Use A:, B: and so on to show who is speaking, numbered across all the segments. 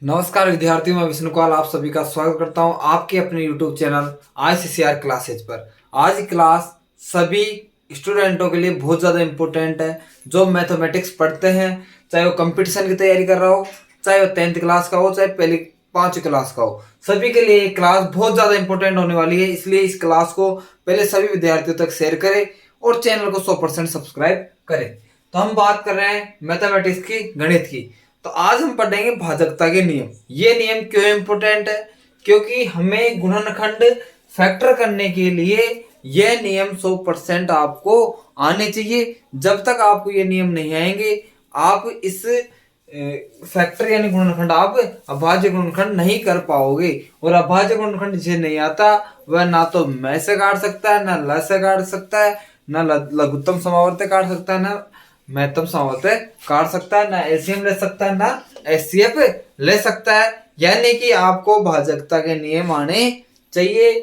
A: नमस्कार विद्यार्थियों, मैं विष्णुपाल आप सभी का स्वागत करता हूं आपके अपने यूट्यूब चैनल ICCR क्लासेज पर। आज की क्लास सभी स्टूडेंटों के लिए बहुत ज़्यादा इम्पोर्टेंट है। जो मैथमेटिक्स पढ़ते हैं, चाहे वो कंपटीशन की तैयारी कर रहा हो, चाहे वो 10th क्लास का हो, चाहे पहली 5वीं क्लास का हो, सभी के लिए ये क्लास बहुत ज़्यादा इंपॉर्टेंट होने वाली है। इसलिए इस क्लास को पहले सभी विद्यार्थियों तक शेयर करें और चैनल को 100% सब्सक्राइब करें। तो हम बात कर रहे हैं मैथमेटिक्स की, गणित की। तो आज हम पढ़ेंगे भाजकता के नियम। ये नियम क्यों इंपॉर्टेंट है? क्योंकि हमें गुणनखंड फैक्टर करने के लिए यह नियम 100% आपको आने चाहिए। जब तक आपको ये नियम नहीं आएंगे, आप इस फैक्टर यानी गुणनखंड, आप अभाज्य गुणनखंड नहीं कर पाओगे। और अभाज्य गुणनखंड जिसे नहीं आता वह ना तो मैं से काट सकता है, ना ल से काट सकता है, ना लघुत्तम समावर्त काट सकता है, ना महत्तम समावर्त काट सकता है, ना एलसीएम ले सकता है, ना एचसीएफ ले सकता है। यानी कि आपको भाजकता के नियम आने चाहिए।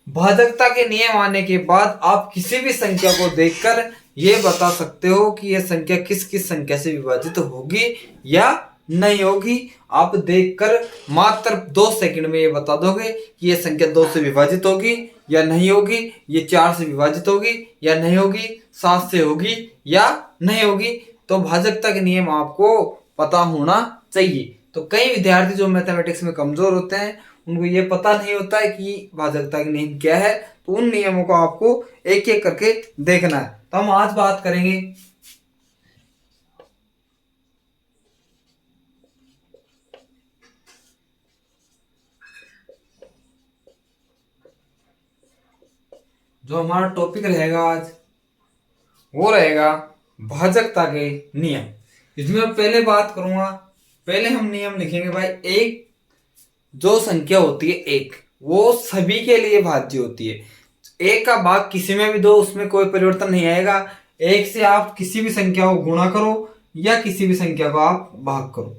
A: भाजकता के नियम आने के बाद आप किसी भी संख्या को देखकर ये बता सकते हो कि यह संख्या किस किस संख्या से विभाजित होगी या नहीं होगी। आप देखकर मात्र 2 सेकंड में ये बता दोगे कि यह संख्या 2 से विभाजित होगी या नहीं होगी, ये 4 से विभाजित होगी या नहीं होगी, 7 से होगी या नहीं होगी। तो भाजकता के नियम आपको पता होना चाहिए। तो कई विद्यार्थी जो मैथमेटिक्स में कमजोर होते हैं, उनको ये पता नहीं होता है कि भाजकता के नियम क्या है। तो उन नियमों को आपको एक एक करके देखना है। तो हम आज बात करेंगे जो हमारा टॉपिक रहेगा आज, वो रहेगा भाजकता के नियम। इसमें मैं पहले बात करूंगा, पहले हम नियम लिखेंगे भाई। एक जो संख्या होती है एक, वो सभी के लिए भाज्य होती है। एक का भाग किसी में भी दो, उसमें कोई परिवर्तन नहीं आएगा। एक से आप किसी भी संख्या को गुणा करो या किसी भी संख्या को आप भाग करो,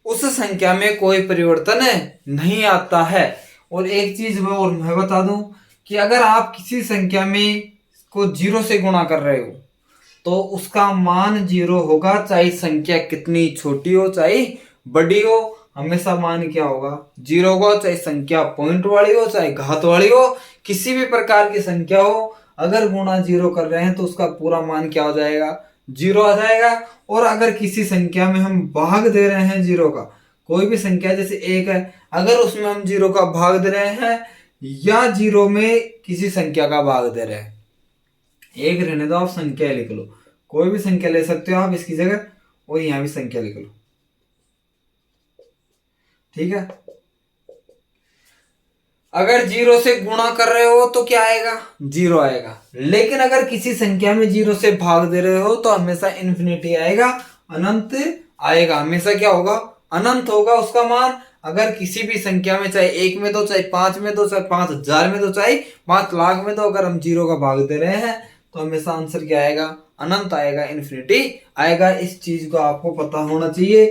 A: उस संख्या में कोई परिवर्तन नहीं आता है। और एक चीज मैं बता दूं कि अगर आप किसी संख्या में को 0 से गुणा कर रहे हो तो उसका मान 0 होगा, चाहे संख्या कितनी छोटी हो चाहे बड़ी हो। हमेशा मान क्या होगा? 0 होगा। चाहे संख्या पॉइंट वाली हो चाहे घात वाली हो, किसी भी प्रकार की संख्या हो, अगर गुणा 0 कर रहे हैं तो उसका पूरा मान क्या हो जाएगा? 0 आ जाएगा। और अगर किसी संख्या में हम भाग दे रहे हैं 0 का, कोई भी संख्या जैसे 1 है, अगर उसमें हम 0 का भाग दे रहे हैं या 0 में किसी संख्या का भाग दे रहे हैं, एक रहने दो, आप संख्या लिख लो, कोई भी संख्या ले सकते हो आप इसकी जगह, और यहां भी संख्या लिख लो। ठीक है। अगर 0 से गुणा कर रहे हो तो क्या आएगा? 0 आएगा। लेकिन अगर किसी संख्या में 0 से भाग दे रहे हो तो हमेशा इन्फिनिटी आएगा, अनंत आएगा। हमेशा क्या होगा? अनंत होगा उसका मान। अगर किसी भी संख्या में, चाहे 1 में दो, चाहे 5 में दो, चाहे 5000 में दो, चाहे 5 लाख में दो, अगर हम 0 का भाग दे रहे हैं तो हमेशा आंसर क्या आएगा? अनंत आएगा, इन्फिनिटी आएगा। इस चीज को आपको पता होना चाहिए।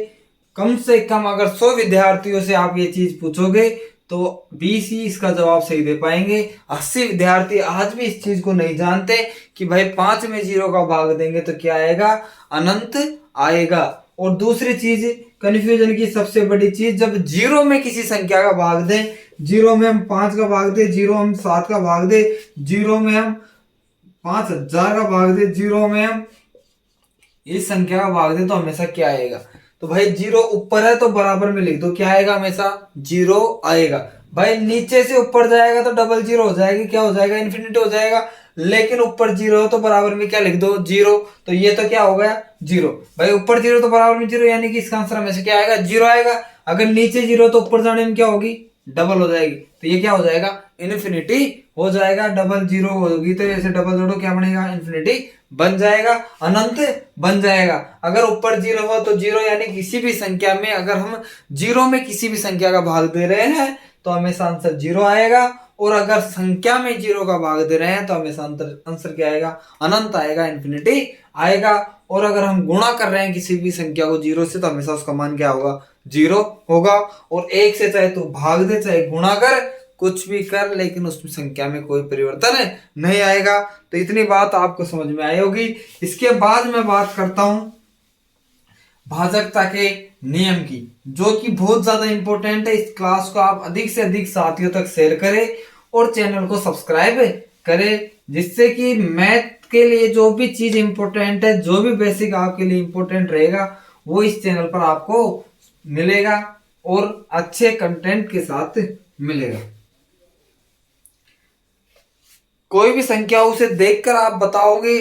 A: कम से कम अगर 100 विद्यार्थियों से आप ये चीज पूछोगे तो 20 ही इसका जवाब सही दे पाएंगे। 80 विद्यार्थी आज भी इस चीज को नहीं जानते कि भाई 5 में 0 का भाग देंगे तो क्या आएगा? अनंत आएगा। और दूसरी चीज, कंफ्यूजन की सबसे बड़ी चीज, जब 0 में किसी संख्या का भाग दें, 0 में हम 5 का भाग दे, 0 हम 7 का भाग दे, 0 में हम 5000 का भाग दे, 0 में हम इस संख्या का भाग दे, तो हमेशा क्या आएगा? तो भाई 0 ऊपर है तो बराबर में लिख दो, क्या आएगा? हमेशा 0 आएगा। भाई नीचे से ऊपर जाएगा तो डबल 0 हो जाएगी, क्या हो जाएगा? इन्फिनिटी हो जाएगा। लेकिन ऊपर 0 हो तो बराबर में क्या लिख दो? 0। तो ये तो क्या हो गया? 0। भाई ऊपर 0 तो बराबर में 0, यानी कि इसका आंसर हमेशा क्या आएगा? 0 आएगा। अगर नीचे 0 तो ऊपर जाने में क्या होगी? डबल हो जाएगी। तो ये क्या हो जाएगा? इन्फिनिटी हो जाएगा। डबल 0 होगी तो ऐसे डबल जोड़ो, क्या बनेगा? इन्फिनिटी बन जाएगा, अनंत बन जाएगा। अगर ऊपर 0 हो तो 0, यानी किसी भी संख्या में अगर हम 0 में किसी भी संख्या का भाग दे रहे हैं तो हमेशा आंसर 0 आएगा। और अगर संख्या में 0 का भाग दे रहे हैं तो हमेशा आंसर क्या आएगा? अनंत आएगा, इन्फिनिटी आएगा। और अगर हम गुणा कर रहे हैं किसी भी संख्या को 0 से तो हमेशा उसका मान क्या होगा? 0 होगा। और 1 से चाहे तू भाग दे चाहे गुणा कर, कुछ भी कर, लेकिन उसमें संख्या में कोई परिवर्तन नहीं आएगा। तो इतनी बात आपको समझ में आई होगी। इसके बाद मैं बात करता हूं भाजकता के नियम की, जो कि बहुत ज्यादा इंपॉर्टेंट है। इस क्लास को आप अधिक से अधिक साथियों तक शेयर करें और चैनल को सब्सक्राइब करें, जिससे कि मैथ के लिए जो भी चीज इंपॉर्टेंट है, जो भी बेसिक आपके लिए इंपॉर्टेंट रहेगा, वो इस चैनल पर आपको मिलेगा और अच्छे कंटेंट के साथ मिलेगा। कोई भी संख्या उसे देखकर आप बताओगे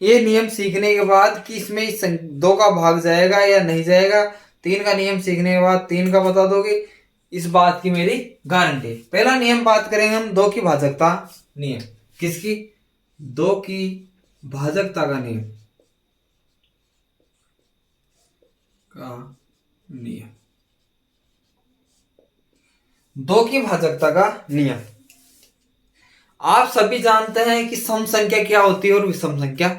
A: ये नियम सीखने के बाद कि इसमें 2 का भाग जाएगा या नहीं जाएगा। 3 का नियम सीखने के बाद 3 का बता दोगे, इस बात की मेरी गारंटी। पहला नियम बात करेंगे हम 2 की भाजकता नियम। किसकी? 2 की भाजकता का नियम का नियम 2 की भाजकता का नियम। आप सभी जानते हैं कि सम संख्या क्या होती है और विषम संख्या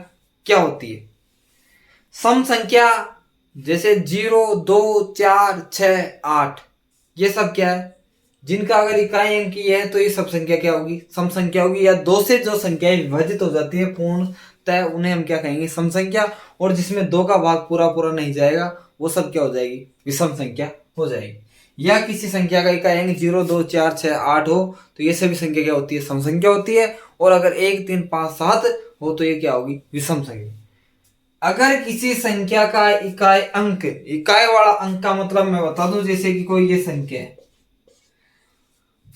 A: क्या होती है। सम संख्या जैसे 0, 2, 4, 6, 8, ये सब क्या है? जिनका अगर इकाई अंकी है तो ये सब संख्या क्या होगी? सम संख्या होगी। या 2 से जो संख्याएं विभाजित हो जाती है पूर्णतः, उन्हें हम क्या कहेंगे? सम संख्या। और जिसमें 2 का भाग पूरा पूरा नहीं जाएगा, वो सब क्या हो जाएगी? विषम संख्या हो जाएगी। या किसी संख्या का इकाई अंक 0, 2, 4, 6, 8 हो तो ये सभी संख्या क्या होती है? सम संख्या होती है। और अगर 1, 3, 5, 7 हो तो ये क्या होगी? विषम संख्या। अगर किसी संख्या का इकाई अंक, इकाई वाला अंक का मतलब मैं बता दूं, जैसे कि कोई ये संख्या है,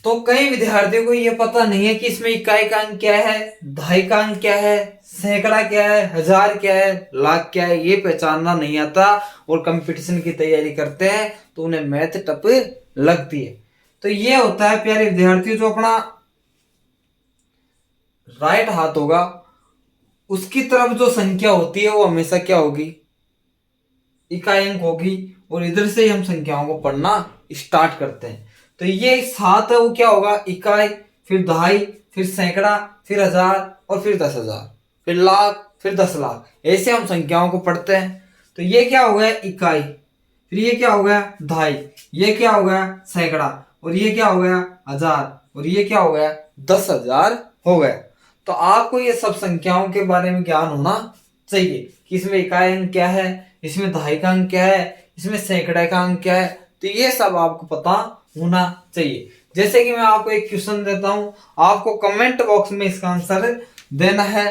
A: तो कई विद्यार्थियों को ये पता नहीं है कि इसमें इकाई का अंक क्या है, दहाई का अंक क्या है, सैकड़ा क्या है, हजार क्या है, लाख क्या है, ये पहचानना नहीं आता और कंपटीशन की तैयारी करते हैं तो उन्हें मैथ टप लगती है। तो ये होता है प्यारे विद्यार्थियों, जो अपना राइट हाथ होगा उसकी तरफ जो संख्या होती है वो हमेशा क्या होगी? इकाई अंक होगी। और इधर से ही हम संख्याओं को पढ़ना स्टार्ट करते हैं। तो ये 7 है, वो क्या होगा? इकाई, फिर दहाई, फिर सैकड़ा, फिर हजार और फिर 10,000, फिर लाख, फिर 10 लाख। ऐसे हम संख्याओं को पढ़ते हैं। तो ये क्या हो गया? इकाई। फिर ये क्या हो गया? दहाई। ये क्या हो गया? सैकड़ा। और ये क्या हो गया? हजार। और ये क्या हो गया? 10,000 हो गया। तो आपको ये सब संख्याओं के बारे में ज्ञान होना चाहिए कि इसमें इकाई अंक क्या है, इसमें दहाई का अंक क्या है, इसमें सैकड़े का अंक क्या है। तो ये सब आपको पता होना चाहिए। जैसे कि मैं आपको एक क्वेश्चन देता हूं, आपको कमेंट बॉक्स में इसका आंसर देना है।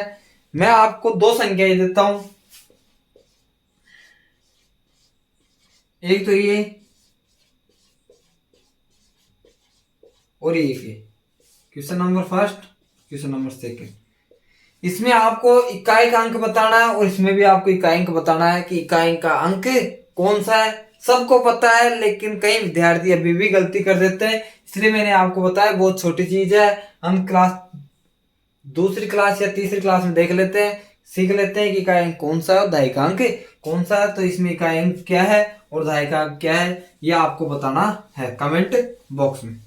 A: मैं आपको 2 संख्याएं देता हूं, एक तो ये और ये question number first, question number second. इसमें आपको इकाई का अंक बताना है और इसमें भी आपको इकाई अंक बताना है कि इकाई अंक का अंक कौन सा है। सबको पता है, लेकिन कई विद्यार्थी अभी भी गलती कर देते हैं, इसलिए मैंने आपको बताया। बहुत छोटी चीज है, हम क्लास दूसरी क्लास या तीसरी क्लास में देख लेते हैं, सीख लेते हैं कि इकाई अंक कौन सा है और दहाई का अंक कौन सा है। तो इसमें इकाई अंक क्या है और दहाई का अंक क्या है, यह आपको बताना है कमेंट बॉक्स में।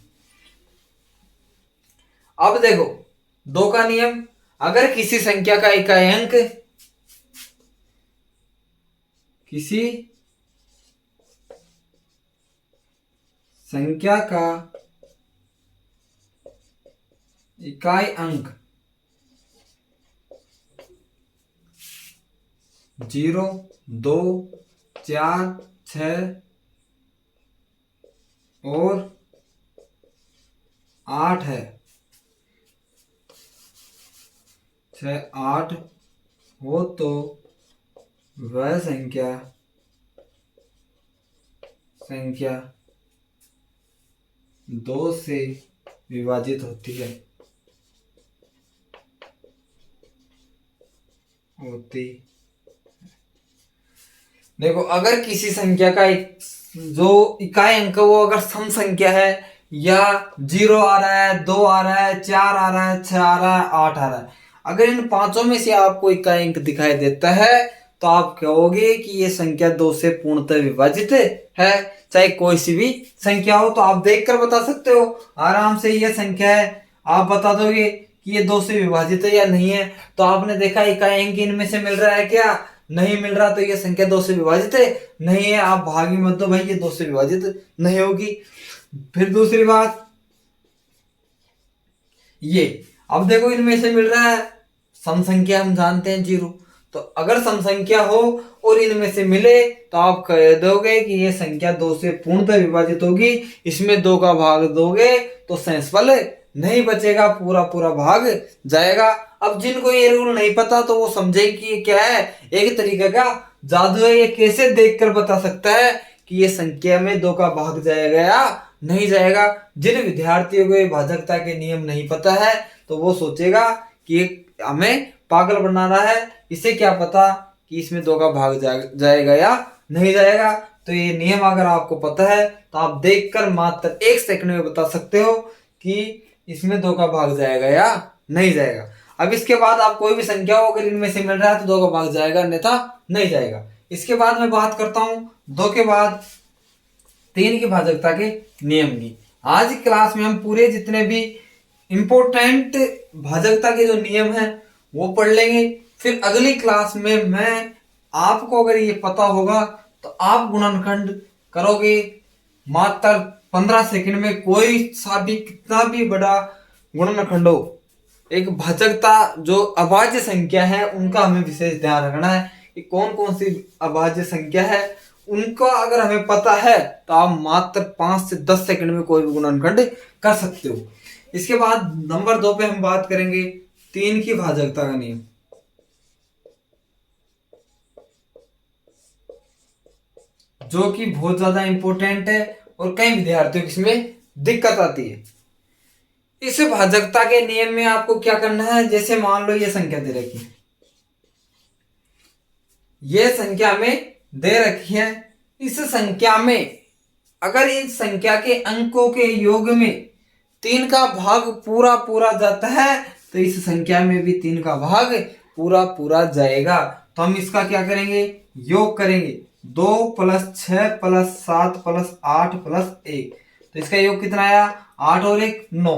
A: अब देखो 2 का नियम। अगर किसी संख्या का इकाई अंक, किसी संख्या का इकाई अंक 0, 2, 4, 6 और 8 है, 6, 8 हो तो वह संख्या 2 से विभाजित होती है, देखो अगर किसी संख्या का जो इकाई अंक वो अगर सम संख्या है, या 0 आ रहा है, 2 आ रहा है, 4 आ रहा है, 6 आ रहा है, 8 आ रहा है, अगर इन पांचों में से आपको इकाई अंक दिखाई देता है तो आप कहोगे कि ये संख्या 2 से पूर्णतः विभाजित है। चाहे कोई सी भी संख्या हो, तो आप देखकर बता सकते हो आराम से, ये संख्या है, आप बता दोगे कि ये 2 से विभाजित है या नहीं है। तो आपने देखा इकाई अंक इनमें से मिल रहा है क्या? नहीं मिल रहा, तो ये संख्या 2 से विभाजित है नहीं है। आप भागी मत दो भाई, ये 2 से विभाजित नहीं होगी। फिर दूसरी बात ये, अब देखो इनमें से मिल रहा है सम संख्या, हम जानते हैं 0, तो अगर सम संख्या हो और इनमें से मिले तो आप कह दोगे कि ये संख्या 2 से पूर्णतः विभाजित होगी। इसमें 2 का भाग दोगे तो शेषफल नहीं बचेगा, पूरा पूरा भाग जाएगा। अब जिनको ये रूल नहीं पता तो वो समझे कि ये क्या है, एक तरीके का जादू है। ये कैसे देखकर बता सकता है कि ये संख्या में 2 का भाग जाएगा या नहीं जाएगा। जिन विद्यार्थियों को ये भाजकता के नियम नहीं पता है तो वो सोचेगा कि हमें पागल बनाना है, इसे क्या पता कि इसमें 2 का भाग जाएगा या नहीं जाएगा। तो ये नियम अगर आपको पता है तो आप देखकर मात्र 1 सेकंड में बता सकते हो कि इसमें 2 का भाग जाएगा या नहीं जाएगा। अब इसके बाद आप कोई भी संख्या हो, अगर इनमें से मिल रहा है तो 2 का भाग जाएगा, अन्यथा नहीं जाएगा। इसके बाद मैं बात करता हूं 2 के बाद 3 की भाजकता के नियम की। आज की क्लास में हम पूरे जितने भी इंपॉर्टेंट भाजकता के जो नियम हैं वो पढ़ लेंगे। फिर अगली क्लास में मैं आपको, अगर ये पता होगा तो आप गुणनखंड करोगे मात्र 15 सेकंड में। कोई सा भी कितना भी बड़ा गुणनखंड हो, एक भाजकता जो अभाज्य संख्या है उनका हमें विशेष ध्यान रखना है कि कौन कौन सी अभाज्य संख्या है, उनका अगर हमें पता है तो आप मात्र 5 से 10 सेकंड में कोई भी गुणनखंड कर सकते हो। इसके बाद नंबर 2 पे हम बात करेंगे 3 की भाजकता का नियम, जो कि बहुत ज्यादा इंपॉर्टेंट है और कई विद्यार्थियों की इसमें दिक्कत आती है। इस भाजकता के नियम में आपको क्या करना है, जैसे मान लो ये संख्या दे रखी है, ये संख्या में दे रखी है। इस संख्या में अगर इस संख्या के अंकों के योग में 3 का भाग पूरा पूरा जाता है तो इस संख्या में भी 3 का भाग पूरा पूरा जाएगा। तो हम इसका क्या करेंगे, योग करेंगे। 2 + 6 + 7 + 8 + 1, तो इसका योग कितना आया, 8 और 1 9,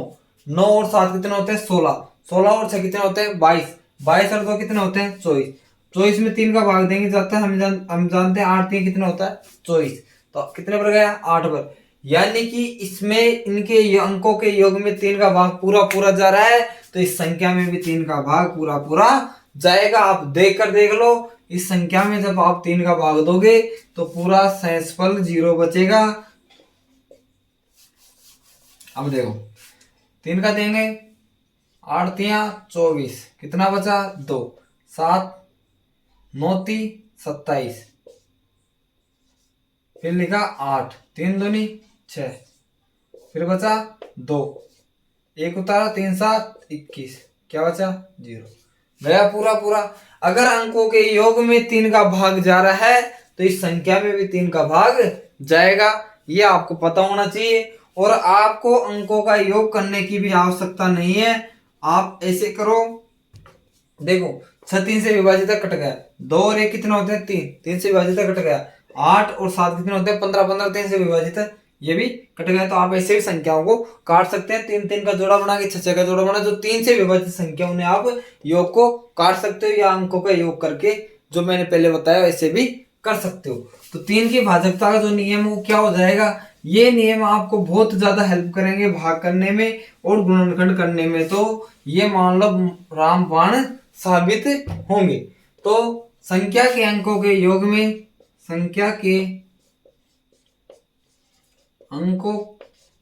A: 9 और 7 कितने होते हैं 16, 16 और 6 कितने होते हैं 22, 22 और 2 कितने होते हैं 24, 24 में 3 का भाग देंगे जाता है, हम जानते हैं 8 3 कितना होता है 24, तो कितने पर गया 8 पर। यानी कि इसमें इनके अंकों के योग में 3 का भाग पूरा पूरा जा रहा है, तो इस संख्या में भी 3 का भाग पूरा पूरा जाएगा। आप देख कर देख लो, इस संख्या में जब आप 3 का भाग दोगे तो पूरा शेषफल 0 बचेगा। अब देखो 3 का देंगे, 8 3 24, कितना बचा 2, 7 9 3 27, फिर लिखा 8, 3 दूनी 6, फिर बचा 2, 1 उतारा 3 7 21, क्या बचा 0, गया पूरा पूरा। अगर अंकों के योग में 3 का भाग जा रहा है तो इस संख्या में भी 3 का भाग जाएगा, ये आपको पता होना चाहिए। और आपको अंकों का योग करने की भी आवश्यकता नहीं है। आप ऐसे करो, देखो 6 3 से विभाजित कट गया, 2 और 1 कितने होते हैं 3, 3 से विभाजित कट गया, 8 और 7 कितने होते हैं 15, 15 3 से विभाजित ये भी कट गया। तो आप ऐसे भी संख्याओं को काट सकते हैं, 3 3 का जोड़ा बना के 6 6 का जोड़ा बना, जो 3 से विभाजित संख्या उन्हें आप योग को काट सकते हो, या अंकों का योग करके जो मैंने पहले बताया वैसे भी कर सकते हो। तो 3 की भाजकता का जो नियम है वो क्या हो जाएगा, ये नियम आपको बहुत ज्यादा हेल्प करेंगे भाग करने में और गुणनखंड करने में। तो ये मान लो रामबाण साबित होंगे। तो संख्या के अंकों के योग में, संख्या के अंकों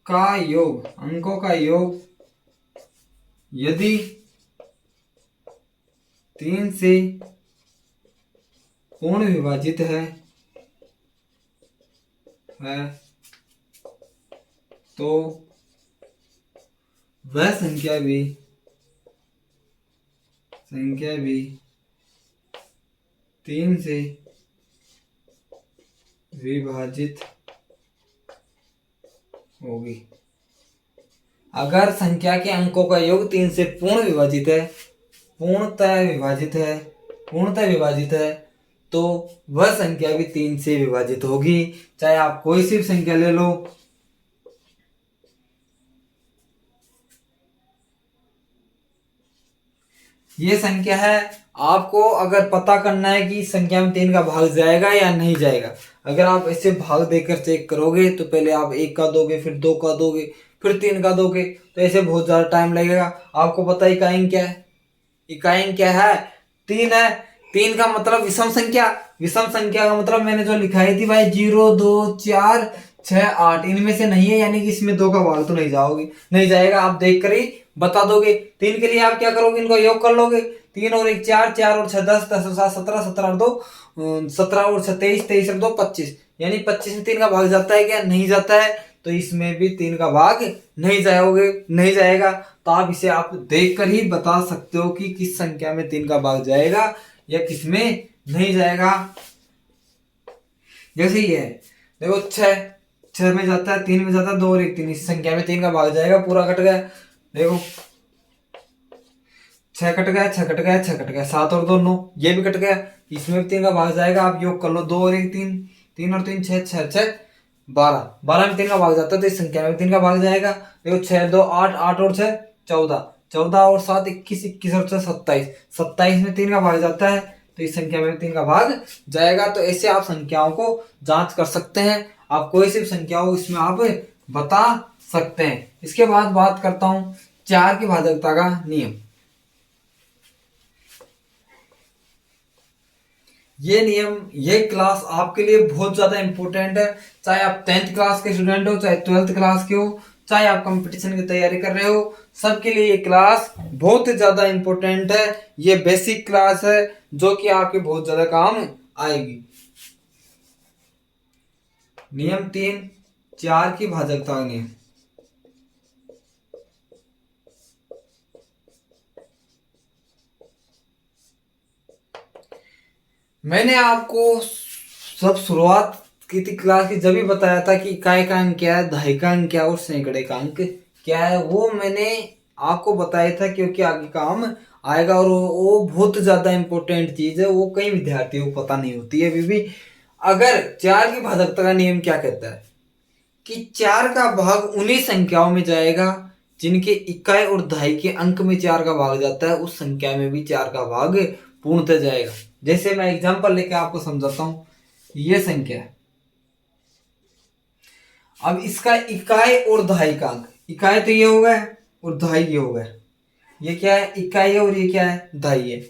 A: का योग यदि 3 से पूर्ण विभाजित है तो वह संख्या भी 3 से विभाजित होगी। अगर संख्या के अंकों का योग 3 से पूर्णतः विभाजित है तो वह संख्या भी 3 से विभाजित होगी। चाहे आप कोई सी भी संख्या ले लो, ये संख्या है। आपको अगर पता करना है कि संख्या में 3 का भाग जाएगा या नहीं जाएगा, अगर आप ऐसे भाग देकर चेक करोगे तो पहले आप 1 का दोगे, फिर 2 का दोगे, फिर 3 का दोगे, तो ऐसे बहुत ज्यादा टाइम लगेगा। आपको पता इकाई क्या है, 3 है। 3 का मतलब विषम संख्या। विषम संख्या का मतलब मैंने जो लिखाई थी भाई 0 2 4 6 8, इनमें से नहीं है, यानी कि इसमें 2 का भाग तो नहीं जाओगे, नहीं जाएगा। आप देख कर ही बता दोगे। 3 के लिए आप क्या करोगे, इनको योग कर लोगे। 3 और 1 4, 4 और 6 10, 10 और 7 17, 17 और 2 17 और 6 23, 23 और 2 25, यानी 25 में 3 का भाग जाता है क्या, नहीं जाता है। तो इसमें भी 3 का भाग नहीं जाओगे, नहीं जाएगा। तो आप इसे आप देख कर ही बता सकते हो कि किस संख्या में 3 का भाग जाएगा या किस में नहीं जाएगा। जैसे ये है, देखो 6 में जाता है, 3 में जाता है, 2 और 1 3, इस संख्या में 3 का भाग जाएगा, पूरा कट गया। देखो 6 कट गया, 6 कट गया, 6 कट गया, 7 और 2 9, ये भी कट गया, इसमें भी 3 का भाग जाएगा। आप योग कर लो, 2 और 1 3, 3 और 3 6, 6 6 12, 12 में 3 का भाग जाता है, तो इस संख्या में 3 का भाग जाएगा। देखो 6 2 8, 8 और 6 14, 14 और 7 21, 21 और 6 27, 27 में 3 का भाग जाता है, तो इस संख्या में 3 का भाग जाएगा। तो ऐसे आप संख्याओं को जांच कर सकते हैं। आप कोई सी संख्या हो इसमें आप बता सकते हैं। इसके बाद बात करता हूं 4 की भाजकता का नियम। ये नियम, ये क्लास आपके लिए बहुत ज्यादा इंपॉर्टेंट है। चाहे आप 10th क्लास के स्टूडेंट हो, चाहे 12th क्लास के हो, चाहे आप कंपटीशन की तैयारी कर रहे हो, सबके लिए ये क्लास बहुत ज्यादा इंपॉर्टेंट है। ये बेसिक क्लास है जो कि आपके बहुत ज्यादा काम आएगी। नियम 3, 4 की भाजकता का नियम। मैंने आपको सब शुरुआत की थी क्लास की जब भी बताया था कि इकाई का अंक क्या है, दहाई का अंक क्या है और सैकड़े का अंक क्या है। वो मैंने आपको बताया था क्योंकि आगे काम आएगा और वो बहुत ज्यादा इंपॉर्टेंट चीज है। वो कई विद्यार्थियों को पता नहीं होती है अभी भी। अगर 4 की भाजकता का नियम क्या कहता है कि 4 का भाग उन्हीं संख्याओं में जाएगा जिनके इकाई और दहाई के अंक में 4 का भाग जाता है, उस संख्या में भी 4 का भाग पूर्णतः जाएगा। जैसे मैं एग्जांपल लेके आपको समझाता हूं। ये संख्या है, अब इसका इकाई और दहाई का अंक, इकाई तो ये हो गया और दहाई ये हो गया। ये क्या है, इकाई है और ये क्या है, दहाई है।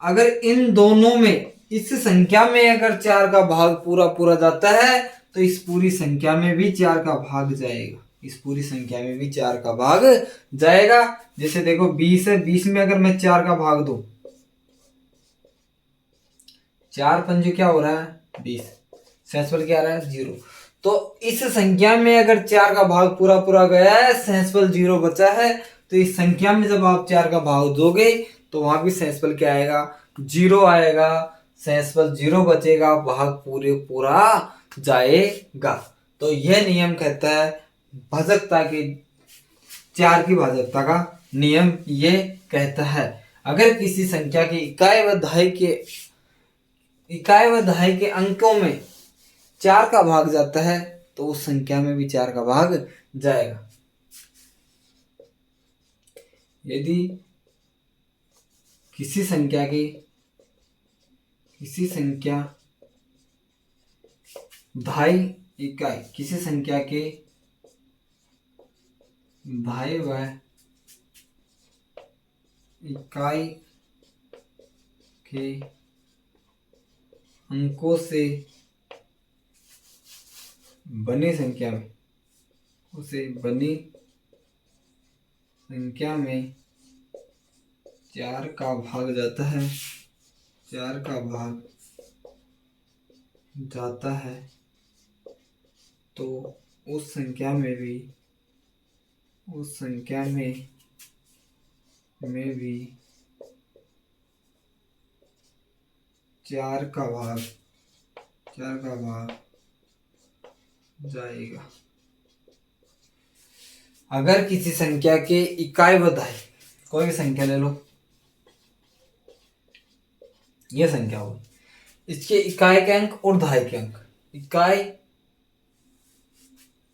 A: अगर इन दोनों में, इस संख्या में अगर 4 का भाग पूरा पूरा जाता है तो इस पूरी संख्या में भी 4 का भाग जाएगा। इस पूरी संख्या में भी 4 का भाग जाएगा। जैसे देखो 20 है, 20 में अगर मैं 4 का भाग दूं, 4 पंजे क्या हो रहा है 20, सेंसफल क्या आ रहा है 0। तो इस संख्या में अगर 4 का भाग पूरा पूरा गया है, सेंसफल 0 बचा है, तो इस संख्या में जब आप 4 का भाग दोगे तो वहां भी सेंसफल क्या आएगा, 0 आएगा। सेंसफल 0 बचेगा, भाग पूरे पूरा जाएगा। तो यह नियम कहता है भाजकता के, 4 की भाजकता का नियम ये कहता है अगर किसी संख्या की इकाई व दहाई के अंकों में 4 का भाग जाता है तो उस संख्या में भी 4 का भाग जाएगा। यदि किसी संख्या दहाई इकाई, किसी संख्या के दहाई व इकाई के अंकों से बनी संख्या में, उसे बनी संख्या में 4 का भाग जाता है, 4 का भाग जाता है, तो उस संख्या में भी 4 का भाग जाएगा। अगर किसी संख्या के इकाई व दहाई, कोई भी संख्या ले लो, ये संख्या हो, इसके इकाई के अंक और दहाई के अंक, इकाई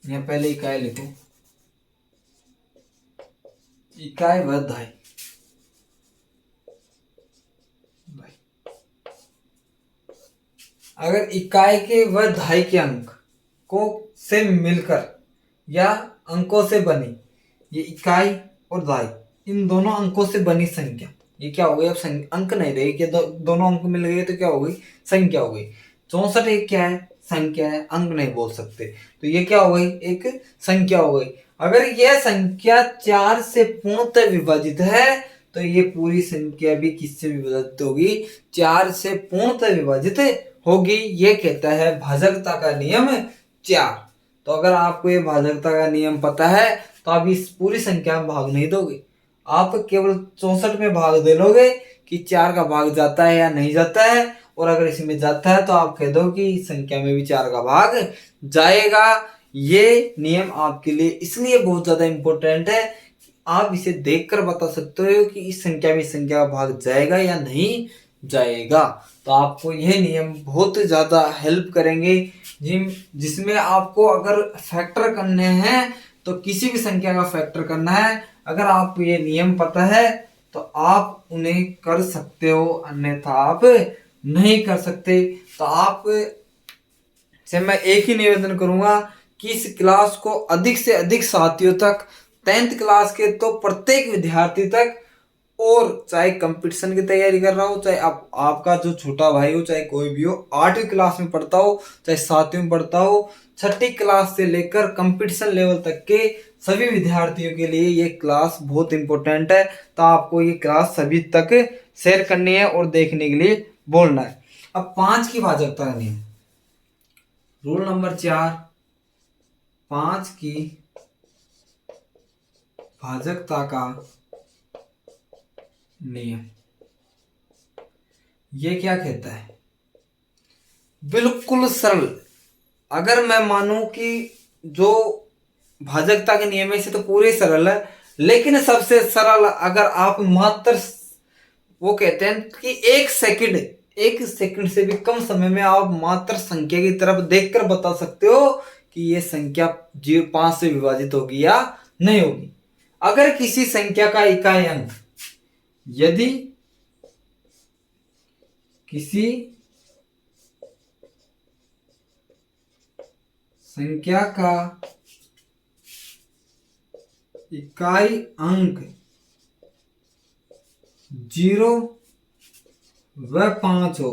A: या पहले इकाई लिखो, इकाई व दहाई, अगर इकाई के व दहाई के अंक को से मिलकर या अंकों से बनी, ये इकाई और दहाई इन दोनों अंकों से बनी संख्या, ये क्या हो गई, अब अंक नहीं रही कि दोनों अंक मिल गए तो क्या हो गई, संख्या हो गई। 64 एक क्या है, संख्या है, अंक नहीं बोल सकते, तो ये क्या हो गई, एक संख्या हो गई। अगर यह संख्या 4 से पूर्णतः विभाजित है तो ये पूरी संख्या भी किससे विभाजित होगी, 4 से पूर्णतः विभाजित होगी। ये कहता है भाजकता का नियम 4। तो अगर आपको ये भाजकता का नियम पता है तो आप इस पूरी संख्या में भाग नहीं दोगे, आप केवल 64 में भाग दे लोगे कि 4 का भाग जाता है या नहीं जाता है, और अगर इसमें जाता है तो आप कह दो कि इस संख्या में भी 4 का भाग जाएगा। ये नियम आपके लिए इसलिए बहुत ज्यादा इंपॉर्टेंट है, आप इसे देखकर बता सकते हो कि इस संख्या में इस संख्या का भाग जाएगा या नहीं जाएगा। तो आपको यह नियम बहुत ज्यादा हेल्प करेंगे, जिसमें आपको अगर फैक्टर करने हैं तो किसी भी संख्या का फैक्टर करना है, अगर आपको ये नियम पता है तो आप उन्हें कर सकते हो, अन्यथा आप नहीं कर सकते। तो आप से मैं एक ही निवेदन करूंगा कि इस क्लास को अधिक से अधिक साथियों तक, 10th क्लास के तो प्रत्येक विद्यार्थी तक, और चाहे कंपटीशन की तैयारी कर रहा हो, चाहे आपका जो छोटा भाई हो, चाहे कोई भी हो, 8वीं क्लास में पढ़ता हो, चाहे 7वीं में पढ़ता हो, 6ठी क्लास से लेकर कंपटीशन लेवल तक के सभी विद्यार्थियों के लिए ये क्लास बहुत इंपॉर्टेंट है। तो आपको ये क्लास सभी तक शेयर करनी है और देखने के लिए बोलना है। अब 5 की भाजकता करनी है, रूल नंबर 4, 5 की भाजकता का नियम। ये क्या कहता है, बिल्कुल सरल। अगर मैं मानूं कि जो भाजकता के नियम है इसे तो पूरे सरल है, लेकिन सबसे सरल अगर आप मात्र, वो कहते हैं कि 1 सेकंड से भी कम समय में आप मात्र संख्या की तरफ देखकर बता सकते हो कि ये संख्या 5 से विभाजित होगी या नहीं होगी। अगर किसी संख्या का इकाई अंक, यदि किसी संख्या का इकाई अंक 0 व 5 हो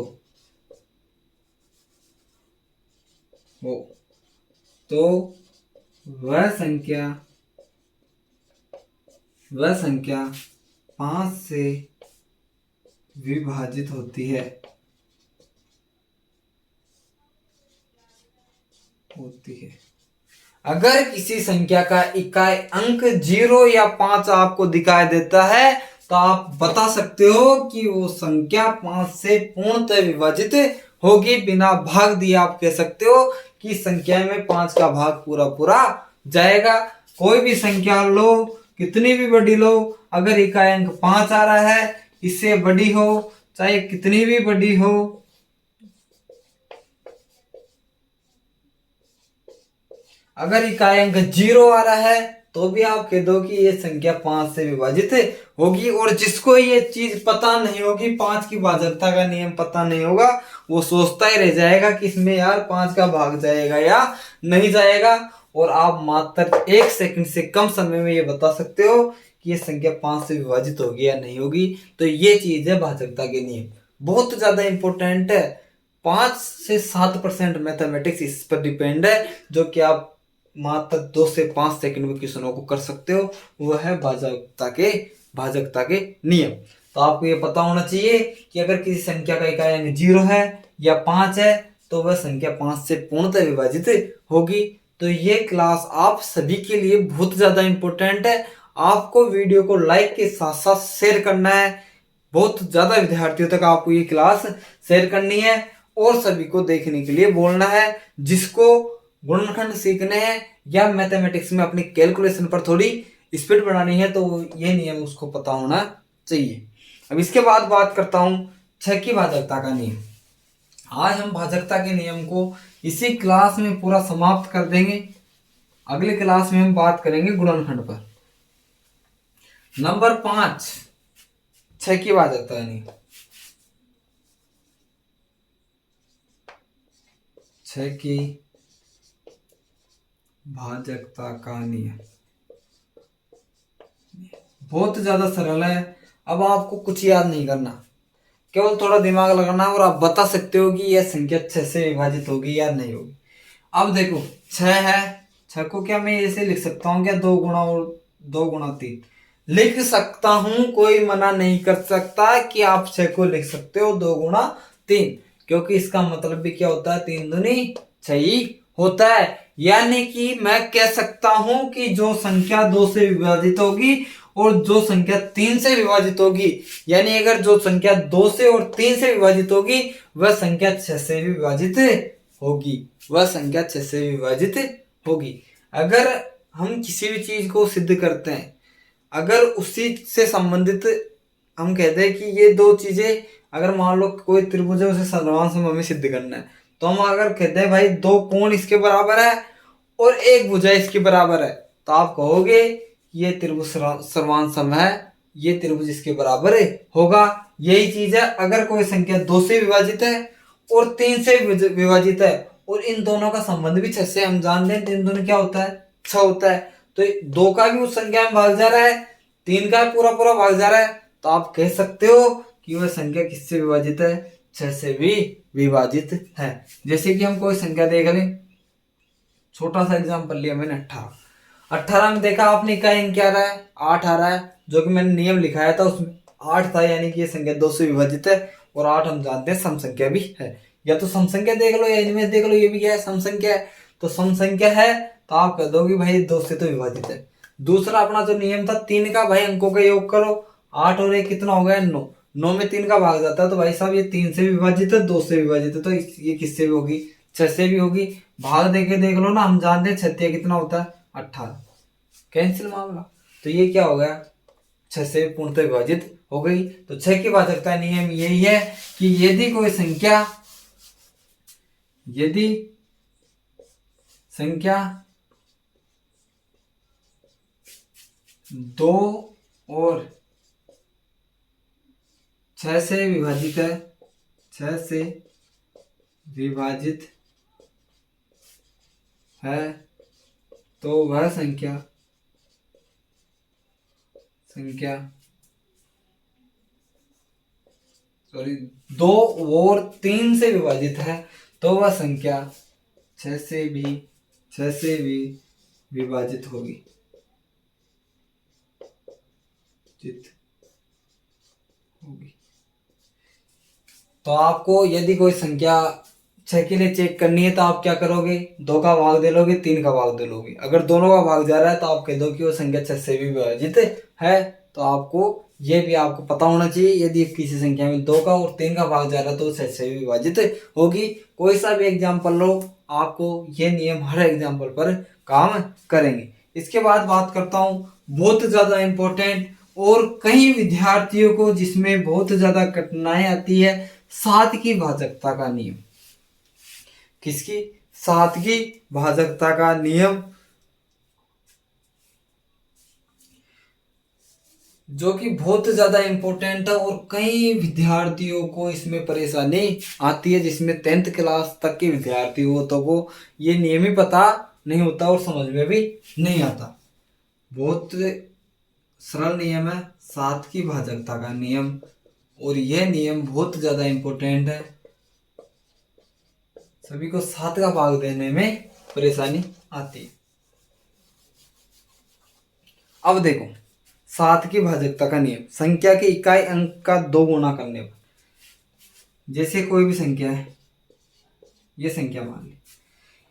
A: तो वह संख्या 5 से विभाजित होती है। अगर किसी संख्या का इकाई अंक 0 या 5 आपको दिखाई देता है तो आप बता सकते हो कि वो संख्या 5 से पूर्णतः विभाजित होगी। बिना भाग दिए आप कह सकते हो कि संख्या में 5 का भाग पूरा पूरा जाएगा। कोई भी संख्या लो, कितनी भी बड़ी लो, अगर इकाई अंक 5 आ रहा है, इससे बड़ी हो चाहे कितनी भी बड़ी हो, अगर इकाई अंक 0 आ रहा है तो भी आप कह दो कि ये संख्या 5 से विभाजित होगी। और जिसको ये चीज पता नहीं होगी, 5 की भाजकता का नियम पता नहीं होगा, वो सोचता ही रह जाएगा कि इसमें यार 5 का भाग जाएगा या नहीं जाएगा। और आप मात्र 1 सेकंड से कम समय में ये बता सकते हो कि ये संख्या 5 से विभाजित होगी या नहीं होगी। तो ये चीज है भाजकता के नियम, बहुत ज्यादा इंपॉर्टेंट है। 5 से 7% मैथमेटिक्स इस पर डिपेंड है, जो कि आप मात्र 2 से 5 सेकंड में क्वेश्चनों को कर सकते हो। वह है भाजकता के नियम। तो आपको ये पता होना चाहिए कि अगर किसी संख्या का इकाई अंक 0 है या 5 है तो वह संख्या 5 से पूर्णतः विभाजित होगी। तो ये क्लास आप सभी के लिए बहुत ज्यादा इंपॉर्टेंट है। आपको वीडियो को लाइक के साथ साथ शेयर करना है, बहुत ज्यादा विद्यार्थियों तक आपको ये क्लास शेयर करनी है और सभी को देखने के लिए बोलना है। जिसको गुणनखंड सीखने हैं या मैथमेटिक्स में अपनी कैलकुलेशन पर थोड़ी स्पीड बढ़ानी है तो ये नियम उसको पता होना चाहिए। अब इसके बाद बात करता हूं 6 की भाजकता का नियम। आज हम भाजकता के नियम को इसी क्लास में पूरा समाप्त कर देंगे। अगले क्लास में हम बात करेंगे गुणनखंड पर। नंबर 5, 6 की भाजकता का नियम। 6 की भाजकता का नियम बहुत ज्यादा सरल है। अब आपको कुछ याद नहीं करना, केवल थोड़ा दिमाग लगाना और आप बता सकते हो कि यह संख्या 6 से विभाजित होगी या नहीं होगी। अब देखो 6 है, 6 को क्या मैं ऐसे लिख सकता हूँ क्या, 2 गुणा और 2 गुणा 3 लिख सकता हूं, कोई मना नहीं कर सकता कि आप 6 को लिख सकते हो 2 गुणा 3, क्योंकि इसका मतलब भी क्या होता है, 3 दूनी 6 ही होता है। यानी कि मैं कह सकता हूं कि जो संख्या 2 से विभाजित होगी और जो संख्या 3 से विभाजित होगी, यानी अगर जो संख्या 2 से और 3 से विभाजित होगी वह संख्या 6 से भी विभाजित होगी, वह संख्या 6 से विभाजित होगी। अगर हम किसी भी चीज को सिद्ध करते हैं, अगर उसी से संबंधित हम कहते हैं कि ये दो चीजें, अगर मान लो कोई त्रिभुज है उसे सर्वान सम हमें सिद्ध करना है, तो हम अगर कहते हैं भाई 2 कोण इसके बराबर है और 1 भुजा इसके बराबर है, तो आप कहोगे ये त्रिभुज सर्वान सम है, ये त्रिभुज इसके बराबर होगा। यही चीज है, अगर कोई संख्या 2 से विभाजित है और 3 से विभाजित है और इन दोनों का संबंध भी 6 से, हम जानते हैं इन दोनों क्या होता है, 6 होता है, तो 2 का भी उस संख्या में भाग जा रहा है, 3 का पूरा पूरा भाग जा रहा है, तो आप कह सकते हो कि वह संख्या किससे विभाजित है, 6 से भी विभाजित है। जैसे कि हम कोई संख्या देख लें, छोटा सा एग्जांपल लिया मैंने 18 में देखा आपने इकाई अंक क्या आ रहा है, 8 आ रहा है, जो कि मैंने नियम लिखाया था उसमें 8 था, यानी कि ये संख्या 2 से विभाजित है और 8 हम जानते हैं सम संख्या भी है। या तो सम संख्या देख लो या इनमें देख लो, ये भी क्या है, सम संख्या है, तो सम संख्या है तो आप कह दो कि भाई 2 से तो विभाजित है। दूसरा अपना जो नियम था 3 का, भाई अंकों का योग करो, 8 और 1 कितना हो गया, 9, 9 में 3 का भाग जाता है, तो भाई साहब ये 3 से विभाजित है, 2 से विभाजित है, तो ये किससे भी होगी, 6 से भी होगी। भाग देके देख लो ना, हम जानते हैं 6 कितना होता है, 18, कैंसिल मामला, तो ये क्या हो गया, 6 से पूर्णतः विभाजित हो गई। तो 6 की भाजकता नियम यही है कि यदि कोई संख्या, यदि संख्या 2 और 6 से विभाजित है, 6 से विभाजित है, तो वह संख्या 2 और 3 से विभाजित है, तो वह संख्या 6 से भी विभाजित होगी, तो आपको यदि कोई संख्या 6 के लिए चेक करनी है तो आप क्या करोगे, 2 का भाग दे लोगे, 3 का भाग दे लोगे। अगर दोनों का भाग जा रहा है तो आप कह दो कि वो संख्या 6 से भी विभाजित है। तो आपको ये भी आपको पता होना चाहिए, यदि किसी संख्या में 2 का और 3 का भाग जा रहा है तो 6 से भी विभाजित होगी। कोई सा भी एग्जाम्पल लो, आपको ये नियम हर एग्जाम्पल पर काम करेंगे। इसके बाद बात करता हूँ बहुत ज्यादा इंपॉर्टेंट और कई विद्यार्थियों को जिसमें बहुत ज्यादा कठिनाई आती है, 7 की भाजकता का नियम। किसकी, 7 की भाजकता का नियम, जो कि बहुत ज्यादा इंपॉर्टेंट है और कई विद्यार्थियों को इसमें परेशानी आती है, जिसमें 10th क्लास तक के विद्यार्थी हो तो वो ये नियम ही पता नहीं होता और समझ में भी नहीं आता। बहुत सरल नियम है 7 की भाजकता का नियम, और यह नियम बहुत ज्यादा इंपॉर्टेंट है, सभी को 7 का भाग देने में परेशानी आती है। अब देखो 7 की भाजकता का नियम, संख्या के इकाई अंक का 2 गुना करने पर, जैसे कोई भी संख्या है, ये संख्या मान ली,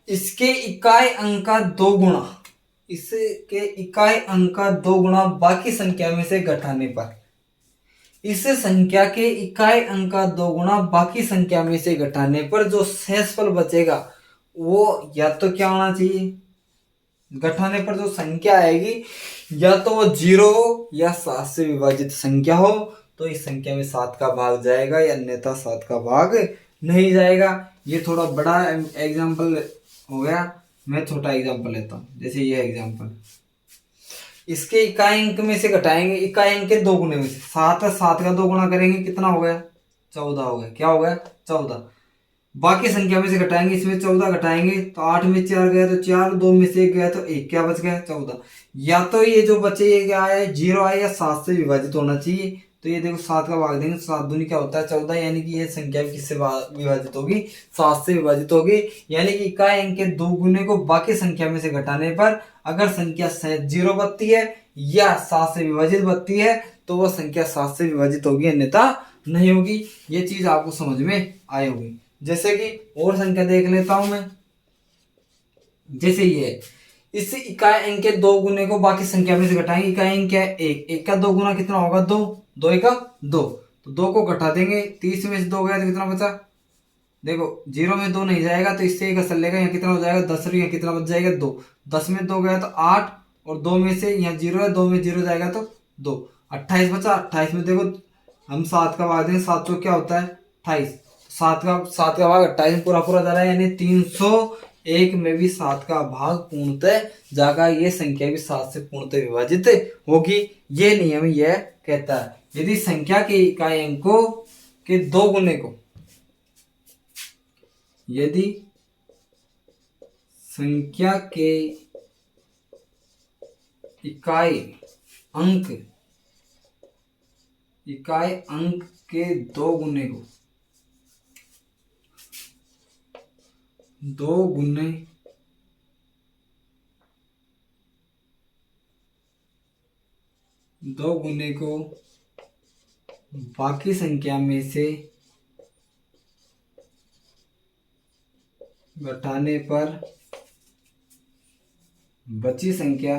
A: इसके इकाई अंक का 2 गुना, इसके इकाई अंक का 2 गुना बाकी संख्या में से घटाने पर, इस संख्या के इकाई अंक का 2 गुना बाकी संख्या में से घटाने पर जो शेषफल बचेगा वो या तो क्या होना चाहिए, घटाने पर जो संख्या आएगी या तो वो 0 हो या 7 से विभाजित संख्या हो, तो इस संख्या में 7 का भाग जाएगा या अन्यथा 7 का भाग नहीं जाएगा। ये थोड़ा बड़ा एग्जाम्पल हो गया, मैं छोटा एग्जाम्पल लेता हूँ। जैसे ये एग्जाम्पल, इसके इकाई अंक में से घटाएंगे, इकाई अंक के 2 गुने में से 7 है, 7 का 2 गुना करेंगे कितना हो गया, 14 हो गया। क्या हो गया, 14। बाकी संख्या में से घटाएंगे, इसमें 14 घटाएंगे तो 8 में 4 गया तो 4, 2 में से 1 गया तो 1, क्या बच गया 14। या तो ये जो बचे ये क्या आया, 0 आया या 7 से विभाजित होना चाहिए, तो ये देखो 7 का भाग देंगे, 7 दूनी क्या होता है 14, यानी कि ये संख्या भी किससे विभाजित होगी, 7 से विभाजित होगी। यानी कि इकाई अंक के 2 गुने को बाकी संख्या में से घटाने पर अगर संख्या 0 बनती है या 7 से विभाजित बनती है तो वह संख्या 7 से विभाजित होगी, अन्यथा नहीं होगी। ये चीज आपको समझ में आई होगी। जैसे कि और संख्या देख लेता हूं मैं, जैसे ये इस इकाई अंक के 2 गुने को बाकी संख्या में से घटाएंगे। इकाई अंक क्या है 1, 1 का 2 गुना कितना होगा 2, 2 का 2, तो 2 को घटा देंगे, 30 में से 2 गया तो कितना बचा, देखो 0 में 2 नहीं जाएगा तो इससे 1 असर लेगा, यहाँ कितना हो जाएगा 10, यहाँ कितना बच जाएगा 2, 10 में 2 गया तो 8, और 2 में से यहाँ 0 है, 2 में 0 जाएगा तो 2, 28 बचा। 28 में देखो हम 7 का भाग देंगे, 7 क्या होता है 28, 7 का भाग 28 में पूरा पूरा जा रहा है, यानी 301 में भी 7 का भाग पूर्णतः जाएगा, ये संख्या भी 7 से पूर्णतः विभाजित होगी। ये नियम यह कहता है यदि संख्या के इकाई अंकों के 2 गुने को, यदि संख्या के इकाई अंक के 2 गुने को 2 गुने को बाकी संख्या में से घटाने पर बची संख्या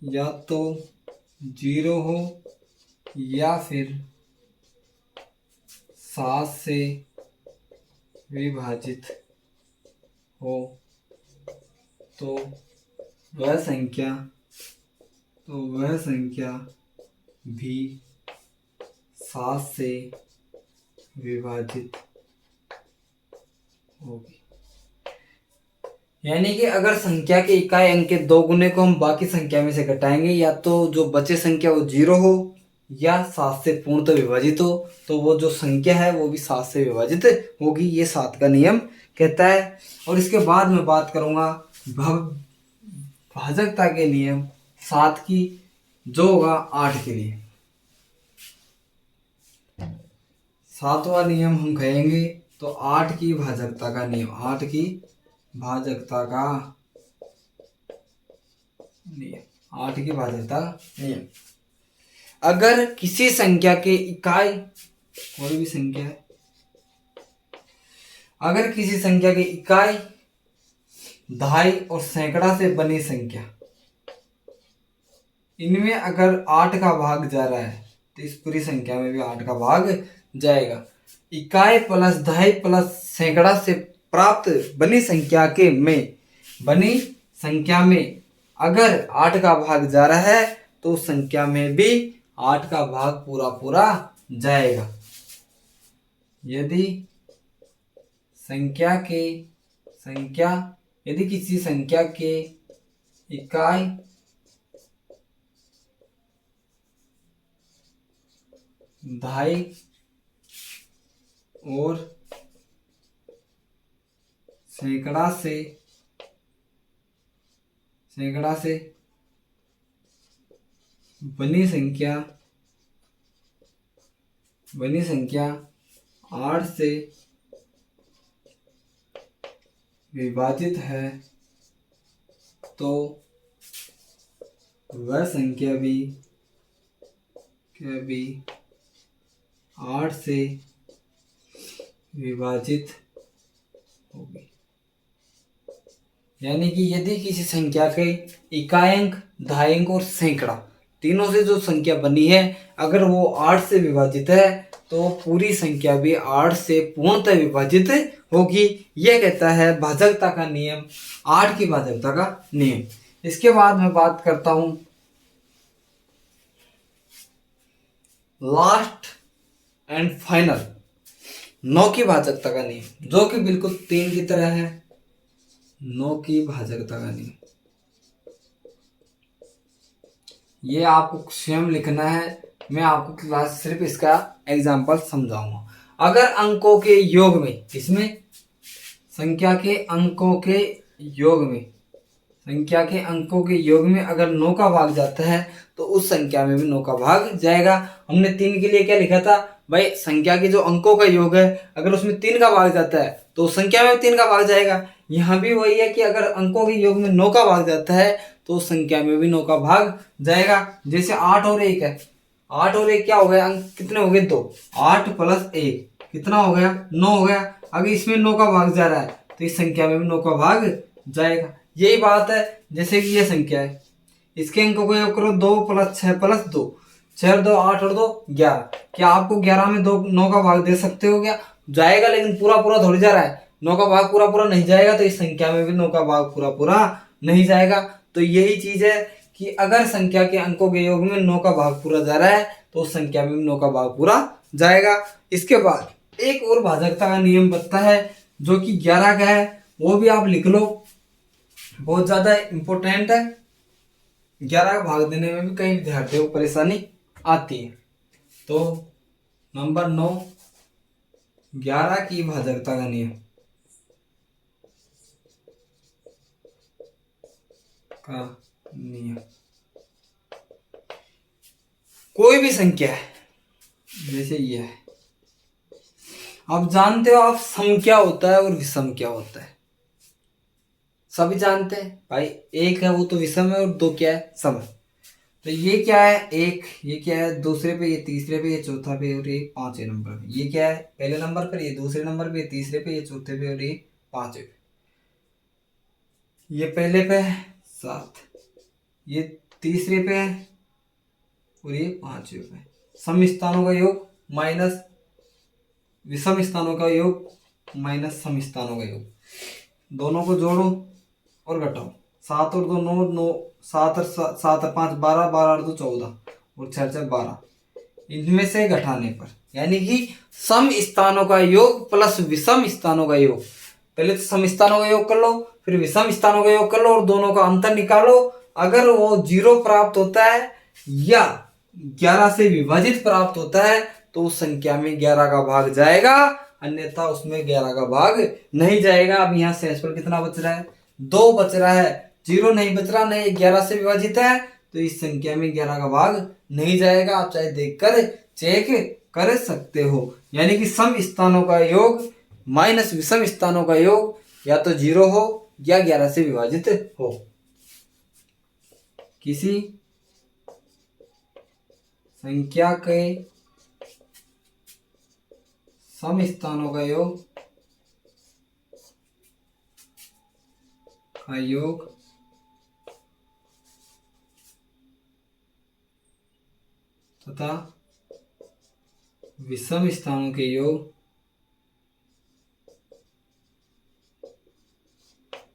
A: या तो 0 हो या फिर 7 से विभाजित हो, तो वह संख्या भी 7 से विभाजित होगी। यानी कि अगर संख्या के इकाई अंक के 2 गुने को हम बाकी संख्या में से घटाएंगे, या तो जो बचे संख्या वो 0 हो या 7 से पूर्णतः विभाजित हो, तो वो जो संख्या है वो भी 7 से विभाजित होगी, ये 7 का नियम कहता है। और इसके बाद मैं बात करूंगा भाजकता के नियम 7 की, जो होगा 8 के लिए। 7वां नियम हम कहेंगे तो 8 की भाजकता का नियम, 8 की भाजकता का नियम, 8 की भाजकता नियम। अगर किसी संख्या के इकाई, कोई भी संख्या है, अगर किसी संख्या की इकाई, दहाई और सैकड़ा से बनी संख्या, इनमें अगर 8 का भाग जा रहा है तो इस पूरी संख्या में भी 8 का भाग जाएगा। इकाई प्लस दहाई प्लस सैकड़ा से प्राप्त बनी संख्या में अगर 8 का भाग जा रहा है तो उस संख्या में भी 8 का भाग पूरा पूरा जाएगा। यदि किसी संख्या के इकाई दहाई और सैकड़ा से बनी संख्या 8 से विभाजित है, तो वह संख्या भी 8 से विभाजित होगी। यानी कि यदि किसी संख्या के इकाई अंक, दहाई अंक और सैकड़ा तीनों से जो संख्या बनी है, अगर वो 8 से विभाजित है तो पूरी संख्या भी 8 से पूर्णतः विभाजित होगी। यह कहता है भाजकता का नियम, 8 की भाजकता का नियम। इसके बाद मैं बात करता हूं लास्ट एंड फाइनल 9 की भाजकता का नियम, जो कि बिल्कुल 3 की तरह है। 9 की भाजकता का नियम, ये आपको स्वयं लिखना है, मैं आपको क्लास सिर्फ इसका एग्जाम्पल समझाऊंगा। अगर अंकों के योग में, इसमें संख्या के अंकों के योग में संख्या के अंकों के योग में अगर 9 का भाग जाता है तो उस संख्या में भी 9 का भाग जाएगा। हमने 3 के लिए क्या लिखा था भाई, संख्या के जो अंकों का योग है अगर उसमें 3 का भाग जाता है तो उस संख्या में 3 का भाग जाएगा। यहाँ भी वही है कि अगर अंकों के योग में 9 का भाग जाता है तो उस संख्या में भी 9 का भाग जाएगा। जैसे 8 और 1 है, 8 और 1 क्या हो गया, अंक कितने हो गए 2, 8 + 1 कितना हो गया 9 हो गया। अगर इसमें 9 का भाग जा रहा है तो इस संख्या में भी 9 का भाग जाएगा। यही बात है, जैसे कि ये संख्या है, इसके अंकों को योग करो 2 + 6 + 2, 6 और 2 8 और 2 11। क्या आपको 11 में 9 का भाग दे सकते हो क्या? जाएगा, लेकिन पूरा पूरा थोड़ी जा रहा है, 9 का भाग पूरा पूरा नहीं जाएगा, तो इस संख्या में भी 9 का भाग पूरा पूरा नहीं जाएगा। तो यही चीज है कि अगर संख्या के अंकों के योग में 9 का भाग पूरा जा रहा है तो उस संख्या में भी 9 का भाग पूरा जाएगा। इसके बाद एक और भाजकता का नियम बनता है जो कि 11 का है, वो भी आप लिख लो, बहुत ज्यादा इंपॉर्टेंट है। 11 का भाग देने में भी कई विद्यार्थियों को परेशानी आती है। तो नंबर 9, 11 की भाजकता का नियम कोई भी संख्या है, जैसे ये है, आप जानते हो आप सम क्या होता है और विषम क्या होता है, सभी जानते हैं भाई। एक है वो तो विषम है और 2 क्या है, सम है। तो ये क्या है, एक, ये क्या है दूसरे पे, ये तीसरे पे, ये चौथा पे और ये 5वें नंबर पे। ये क्या है पहले नंबर पर, ये दूसरे नंबर पे, ये तीसरे पे, ये चौथे पे और ये 5वें पे। ये पहले पे है 7, ये तीसरे पे है और ये 5वें पे। सम स्थानों का योग माइनस विषम स्थानों का योग माइनस सम स्थानों का योग, दोनों को जोड़ो और घटाओ। 7 और 2 9, 9 7 और 7 और 5 12, 12 और 2 14 और 6 6 12। इनमें से घटाने पर यानी कि सम स्थानों का योग प्लस विषम स्थानों का योग, पहले तो सम स्थानों का योग कर लो, फिर विषम स्थानों का योग कर लो और दोनों का अंतर निकालो। अगर वो 0 प्राप्त होता है या 11 से विभाजित प्राप्त होता है तो उस संख्या में 11 का भाग जाएगा, अन्यथा उसमें 11 का भाग नहीं जाएगा। अब यहाँ शेषफल कितना बच रहा है, 2 बच रहा है, 0 नहीं बच रहा, नहीं 11 से विभाजित है, तो इस संख्या में 11 का भाग नहीं जाएगा। आप चाहे देखकर चेक कर सकते हो। यानी कि सम स्थानों का योग माइनस विषम स्थानों का योग या तो 0 हो या 11 से विभाजित हो। किसी संख्या के सम स्थानों का योग तथा विषम स्थानों के योग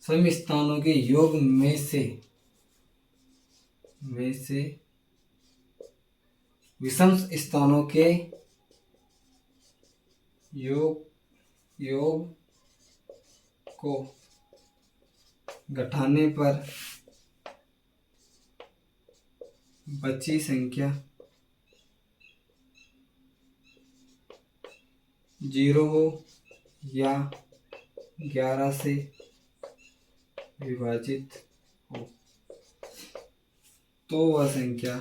A: सम स्थानों के योग में से विषम स्थानों के योग को घटाने पर बची संख्या 0 हो या 11 से विभाजित हो तो वह संख्या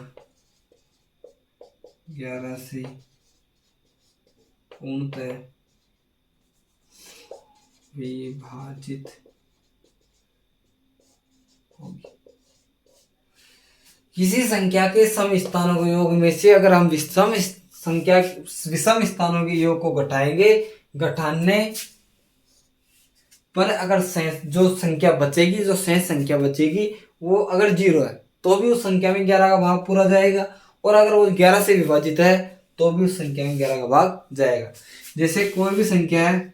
A: 11 से पूर्णतः विभाजित होगी। किसी संख्या के सम स्थानों के योग में से अगर हम विषम स्थानों के योग को घटाएंगे, घटाने पर अगर जो संख्या बचेगी, जो शेष संख्या बचेगी वो अगर 0 है तो भी उस संख्या में 11 का भाग पूरा जाएगा, और अगर वो 11 से विभाजित है तो भी उस संख्या में 11 का भाग जाएगा। जैसे कोई भी संख्या है,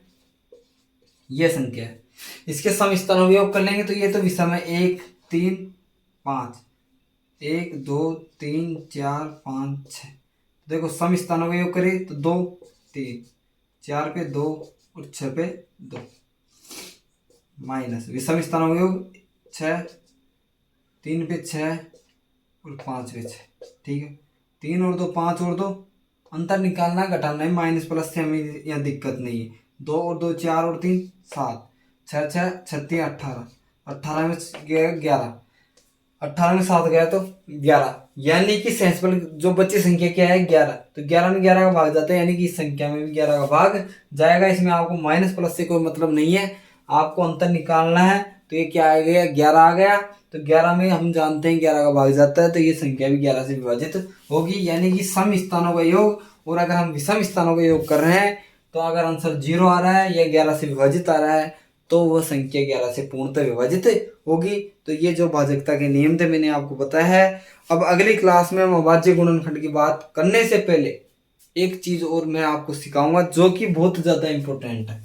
A: ये संख्या है, इसके सम स्थानों का योग कर लेंगे तो ये तो विषम है, 1 3 5, 1 2 3 4 5 6। देखो सम स्थानों का योग करें तो 2 3, 4 पे 2 और 6 पे 2, माइनस विषम स्थानों का योग 6, 3 पे 6 और 5 पे 6। ठीक है, 3 और 2 5 और 2, अंतर निकालना घटाना है, माइनस प्लस से हमें यहाँ दिक्कत नहीं है। 2 और 2 4 और 3 7, 6 6 36 18, 18 में 11, 18 में 7 गया तो 11, यानी कि सेंसिबल जो बची संख्या क्या है 11, तो 11 में 11 का भाग जाता है, यानी कि इस संख्या में भी 11 का भाग जाएगा। इसमें आपको माइनस प्लस से कोई मतलब नहीं है, आपको अंतर निकालना है। तो ये क्या आ गया 11 आ गया, तो 11 में हम जानते हैं 11 का भाग जाता है, तो ये संख्या भी 11 से विभाजित होगी, यानी कि सम स्थानों का योग। और अगर हम विषम स्थानों का योग कर रहे हैं तो अगर आंसर 0 आ रहा है या 11 से विभाजित आ रहा है तो वह संख्या 11 से पूर्णतः विभाजित होगी। तो ये जो भाजकता के नियम थे मैंने आपको बताया है। अब अगली क्लास में हम अभाज्य गुणनखंड की बात करने से पहले एक चीज और मैं आपको सिखाऊंगा जो कि बहुत ज्यादा इंपॉर्टेंट है,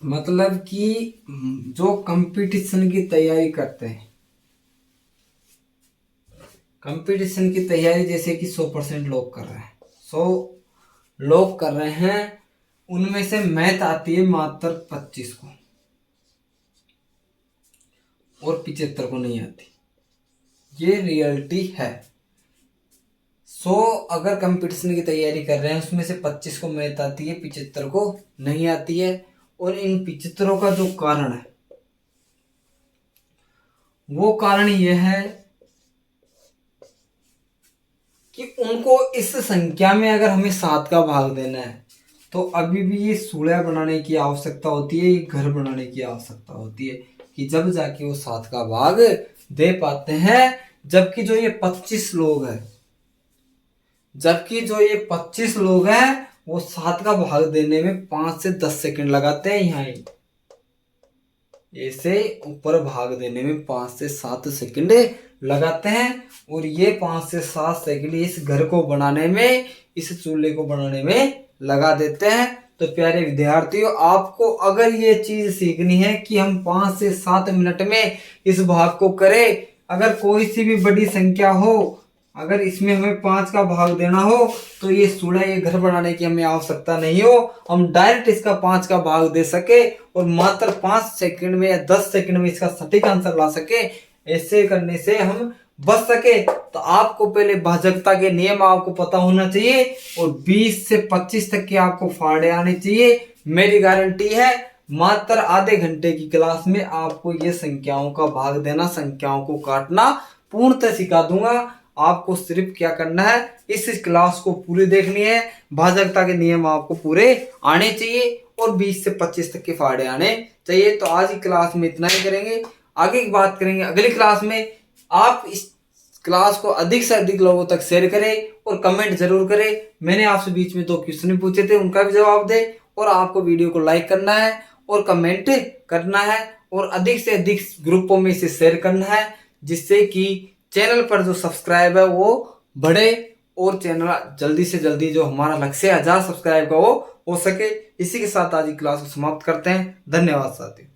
A: मतलब कि जो कंपटीशन की तैयारी करते हैं, कंपटीशन की तैयारी जैसे कि 100% लोग कर रहे हैं, 100 लोग कर रहे हैं, उनमें से मैथ आती है मात्र 25 को और 75 को नहीं आती, ये रियलिटी है। 100 अगर कंपटीशन की तैयारी कर रहे हैं उसमें से 25 को मैथ आती है, 75 को नहीं आती है। और इन 75 का जो कारण है वो कारण यह है कि उनको इस संख्या में अगर हमें 7 का भाग देना है तो अभी भी ये सूड़ा बनाने की आवश्यकता होती है, ये घर बनाने की आवश्यकता होती है कि जब जाके वो 7 का भाग दे पाते हैं। जबकि जो ये 25 लोग हैं, जबकि जो ये 25 लोग हैं वो 7 का भाग देने में 5 से 10 सेकंड लगाते हैं। यहाँ ऐसे ऊपर भाग देने में 5 से 7 सेकंड लगाते हैं, और ये 5 से 7 सेकंड इस घर को बनाने में, इस चूल्हे को बनाने में लगा देते हैं। तो प्यारे विद्यार्थियों, आपको अगर ये चीज सीखनी है कि हम 5 से 7 मिनट में इस भाग को करें, अगर कोई सी भी बड़ी संख्या हो, अगर इसमें हमें 5 का भाग देना हो तो ये सूड़ा, ये घर बनाने की हमें आवश्यकता नहीं हो, हम डायरेक्ट इसका 5 का भाग दे सके और मात्र 5 सेकंड में या 10 सेकंड में इसका सटीक आंसर ला सके। ऐसे करने से हम बच सके। तो आपको पहले भाजकता के नियम आपको पता होना चाहिए और 20 से 25 तक के आपको फाड़े आने चाहिए। मेरी गारंटी है मात्र आधे घंटे की क्लास में आपको ये संख्याओं का भाग देना, संख्याओं को काटना पूर्णतः सिखा दूंगा। आपको सिर्फ क्या करना है, इस क्लास को पूरी देखनी है, भाजकता के नियम आपको पूरे आने चाहिए और 20 से 25 तक के फाड़े आने चाहिए। तो आज की क्लास में इतना ही करेंगे, आगे की बात करेंगे अगली क्लास में। आप इस क्लास को अधिक से अधिक लोगों तक शेयर करें और कमेंट जरूर करें। मैंने आपसे बीच में 2 क्वेश्चन पूछे थे, उनका भी जवाब दे, और आपको वीडियो को लाइक करना है और कमेंट करना है और अधिक से अधिक ग्रुपों में इसे शेयर करना है, जिससे कि चैनल पर जो सब्सक्राइब है वो बढ़े और चैनल जल्दी से जल्दी जो हमारा लक्ष्य है 1000 सब्सक्राइब का वो हो सके। इसी के साथ आज की क्लास को समाप्त करते हैं। धन्यवाद साथियों।